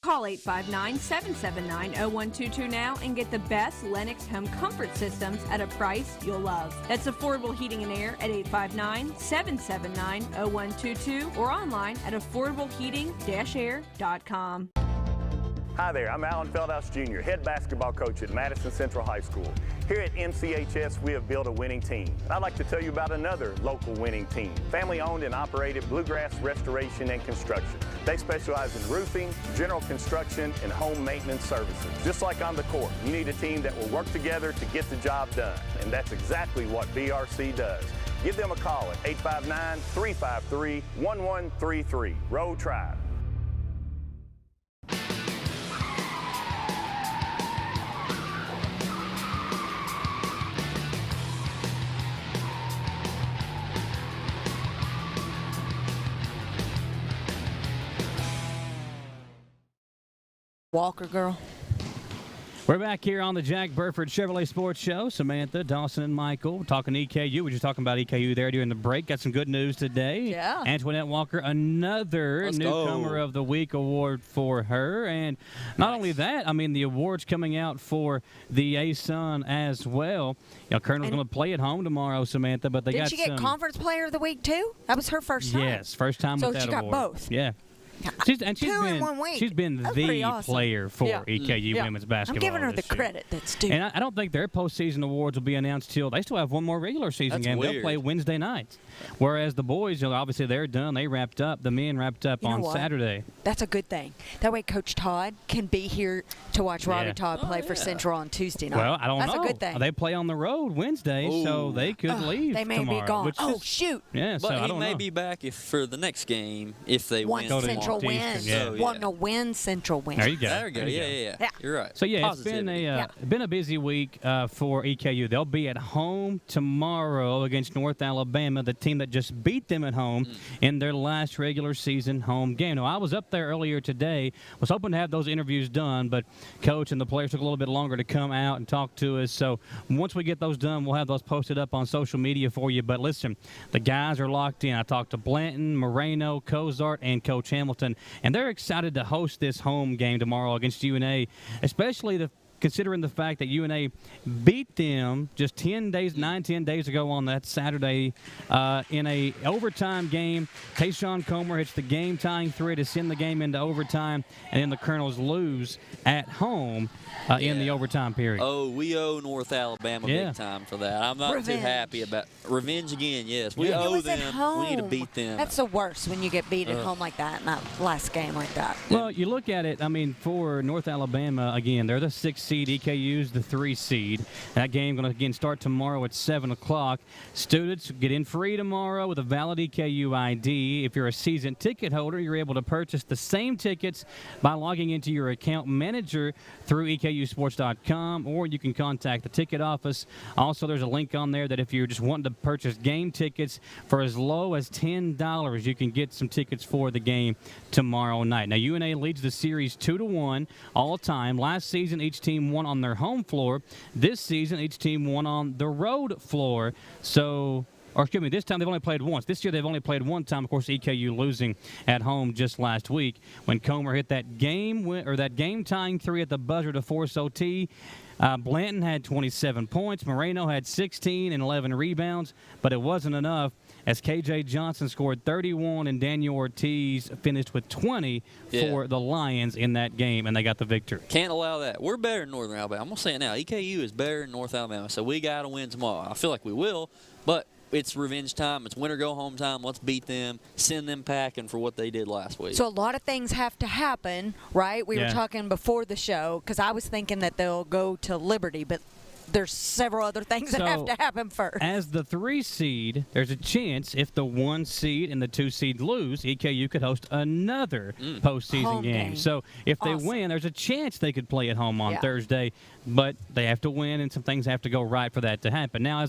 Call 859-779-0122 now and get the best Lennox home comfort systems at a price you'll love. That's affordable heating and air at 859-779-0122 or online at affordableheating-air.com. Hi there, I'm Alan Feldhouse Jr., head basketball coach at Madison Central High School. Here at MCHS, we have built a winning team. I'd like to tell you about another local winning team, family-owned and operated Bluegrass Restoration and Construction. They specialize in roofing, general construction, and home maintenance services. Just like on the court, you need a team that will work together to get the job done, and that's exactly what BRC does. Give them a call at 859-353-1133. Road Tribe. Walker girl. We're back here on the Jack Burford Chevrolet Sports Show. Samantha, Dawson, and Michael talking EKU. We were just talking about EKU there during the break. Got some good news today. Yeah. Antoinette Walker, another Newcomer of the Week award for her. And not only that, I mean, the award's coming out for the A-Sun as well. You know, Colonel's going to play at home tomorrow, Samantha, but they got some. Did she get Conference Player of the Week, too? That was her first time. Yes, first time with that award. So she got both. Yeah. She's been the awesome. player for EKU women's basketball. I'm giving her the this year. credit that's due. And I don't think their postseason awards will be announced till they still have one more regular season game. Weird. They'll play Wednesday nights. Whereas the boys, you know, obviously they're done. They wrapped up. The men wrapped up on Saturday. That's a good thing. That way Coach Todd can be here to watch Robbie Todd play for Central on Tuesday night. Well, I don't know. That's a good thing. They play on the road Wednesday, so they could leave They may tomorrow, be gone. which Shoot. Yeah, but so I he don't may know. be back for the next game if they win. Central wins. Want to win, Central wins. There you go. There we go. Yeah. You're right. So, yeah, Positivity. it's been a busy week for EKU. They'll be at home tomorrow against North Alabama, the team that just beat them at home in their last regular season home game. Now, I was up there earlier today, was hoping to have those interviews done, but Coach and the players took a little bit longer to come out and talk to us. So once we get those done, we'll have those posted up on social media for you. But listen, the guys are locked in. I talked to Blanton, Moreno, Cozart, and Coach Hamilton, and they're excited to host this home game tomorrow against UNA, especially considering the fact that UNA beat them just 10 days ago on that Saturday in a overtime game. Tayshawn Comer hits the game-tying three to send the game into overtime, and then the Colonels lose at home in the overtime period. Oh, we owe North Alabama big time for that. I'm not too happy about revenge again. Yes, we owe them. We need to beat them. That's the worst when you get beat at home like that in that last game like that. Well, you look at it, I mean, for North Alabama, again, they're the 6th seed. EKU's the 3 seed. That game going to, again, start tomorrow at 7 o'clock. Students get in free tomorrow with a valid EKU ID. If you're a season ticket holder, you're able to purchase the same tickets by logging into your account manager through EKUsports.com, or you can contact the ticket office. Also, there's a link on there that if you're just wanting to purchase game tickets for as low as $10, you can get some tickets for the game tomorrow night. Now, UNA leads the series 2-1 all time. Last season, each team won on their home floor. This season, each team won on the road floor. So, or excuse me, this time they've only played once. This year they've only played one time. Of course, EKU losing at home just last week when Comer hit that game-tying three at the buzzer to force OT. Blanton had 27 points. Moreno had 16 and 11 rebounds, but it wasn't enough. as KJ Johnson scored 31 and Daniel Ortiz finished with 20 for the Lions in that game, and they got the victory. Can't allow that. We're better than Northern Alabama. I'm going to say it now. EKU is better than North Alabama, so we got to win tomorrow. I feel like we will, but it's revenge time. It's win-or-go-home time. Let's beat them, send them packing for what they did last week. So a lot of things have to happen, right? We were talking before the show because I was thinking that they'll go to Liberty, but there's several other things that have to happen first. As the 3 seed, there's a chance if the 1 seed and the 2 seed lose, EKU could host another postseason Home game. So if they win, there's a chance they could play at home on Thursday, but they have to win and some things have to go right for that to happen. Now,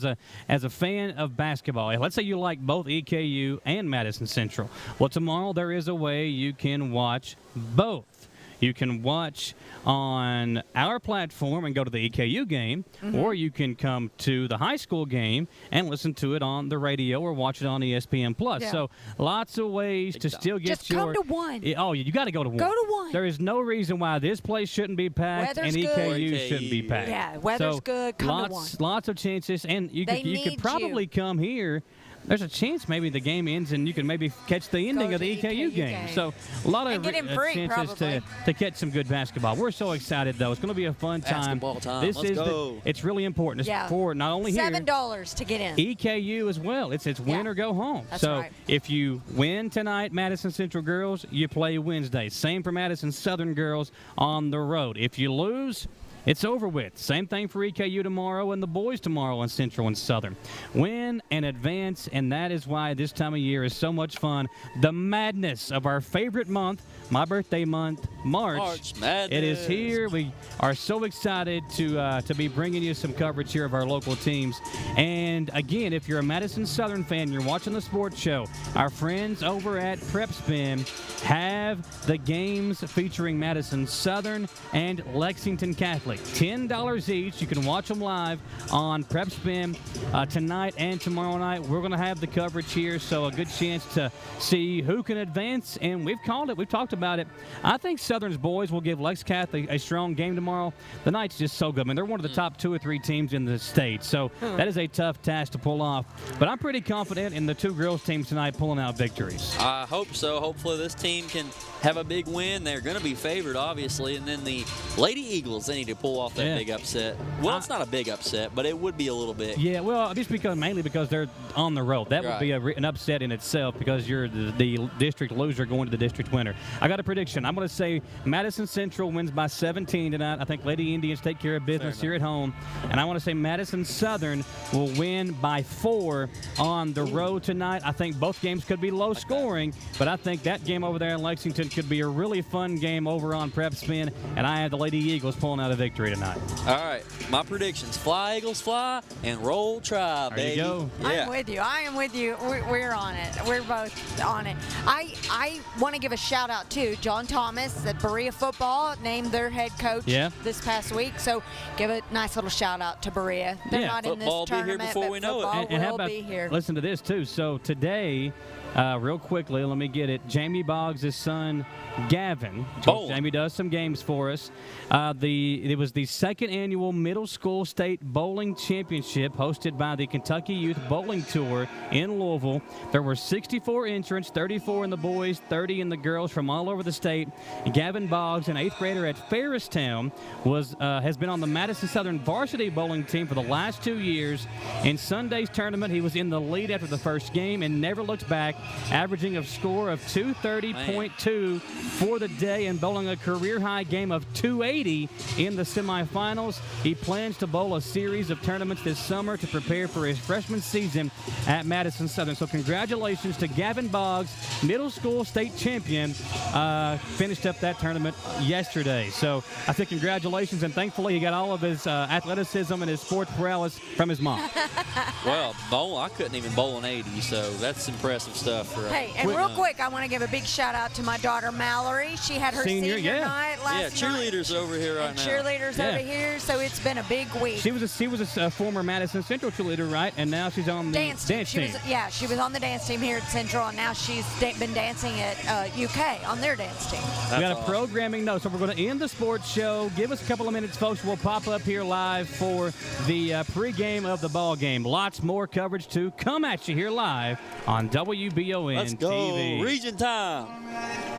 as a fan of basketball, let's say you like both EKU and Madison Central. Well, tomorrow there is a way you can watch both. You can watch on our platform and go to the EKU game, or you can come to the high school game and listen to it on the radio or watch it on ESPN+. Yeah. So lots of ways to still get Just come to one. You got to go to one. Go to one. There is no reason why this place shouldn't be packed Weather's and good. EKU shouldn't be packed. Yeah, weather's good. Come to one. Lots of chances, and you could probably come here. There's a chance maybe the game ends and you can maybe catch the ending of the EKU game. So a lot of chances to catch some good basketball. We're so excited, though. It's going to be a fun time. Basketball time. Let's go. It's really important. It's for not only here. $7 to get in. EKU as well. It's win or go home. That's so right. if you win tonight, Madison Central girls, you play Wednesday. Same for Madison Southern girls on the road. If you lose, it's over with. Same thing for EKU tomorrow and the boys tomorrow in Central and Southern. Win and advance, and that is why this time of year is so much fun. The madness of our favorite month, my birthday month, March Madness. It is here. We are so excited to be bringing you some coverage here of our local teams. And again, if you're a Madison Southern fan, you're watching the sports show, our friends over at Prep Spin have the games featuring Madison Southern and Lexington Catholic. $10 each. You can watch them live on Prep Spin tonight and tomorrow night. We're going to have the coverage here, so a good chance to see who can advance. And we've called it. We've talked about it. I think Southern's boys will give Lex Catholic a strong game tomorrow. The Knight's just so good. I mean, they're one of the top 2 or 3 teams in the state, so that is a tough task to pull off. But I'm pretty confident in the 2 girls teams tonight pulling out victories. I hope so. Hopefully this team can have a big win. They're going to be favored, obviously. And then the Lady Eagles, they need to pull off that big upset. Well, it's not a big upset, but it would be a little bit. Yeah, well, just mainly because they're on the road. That would be an upset in itself because you're the district loser going to the district winner. I got a prediction. I'm going to say Madison Central wins by 17 tonight. I think Lady Indians take care of business here at home. And I want to say Madison Southern will win by 4 on the road tonight. I think both games could be low scoring, but I think that game over there in Lexington could be a really fun game over on Prep Spin, and I have the Lady Eagles pulling out a victory tonight. All right, my predictions: fly Eagles fly and roll Tribe, there baby. You go. Yeah. I'm with you. I am with you. We're on it. We're both on it. I want to give a shout out to John Thomas at Berea football, named their head coach this past week. So give a nice little shout out to Berea. They're not in this tournament, be here before we know it. And how about, be here. Listen to this too. So today, real quickly, let me get it. Jamie Boggs' son, Gavin. Jamie does some games for us. It was the 2nd annual Middle School State Bowling Championship hosted by the Kentucky Youth Bowling Tour in Louisville. There were 64 entrants, 34 in the boys, 30 in the girls from all over the state. Gavin Boggs, an 8th grader at Ferristown, has been on the Madison Southern varsity bowling team for the last 2 years. In Sunday's tournament, he was in the lead after the first game and never looked back, averaging a score of 230.2 for the day and bowling a career-high game of 280 in the semifinals. He plans to bowl a series of tournaments this summer to prepare for his freshman season at Madison Southern. So congratulations to Gavin Boggs, middle school state champion, finished up that tournament yesterday. So I think congratulations, and thankfully he got all of his athleticism and his sports prowess from his mom. Well, I couldn't even bowl an 80, so that's impressive stuff. stuff. For Hey, and real quick, I want to give a big shout out to my daughter Mallory. She had her senior night last night. Cheerleaders over here right now. Cheerleaders over here, so it's been a big week. She was a former Madison Central cheerleader, right? And now she's on the dance team. She was on the dance team here at Central, and now she's been dancing at UK on their dance team. We got a programming note, so we're going to end the sports show. Give us a couple of minutes, folks. We'll pop up here live for the pregame of the ball game. Lots more coverage to come at you here live on WBON Let's go. TV. Region time.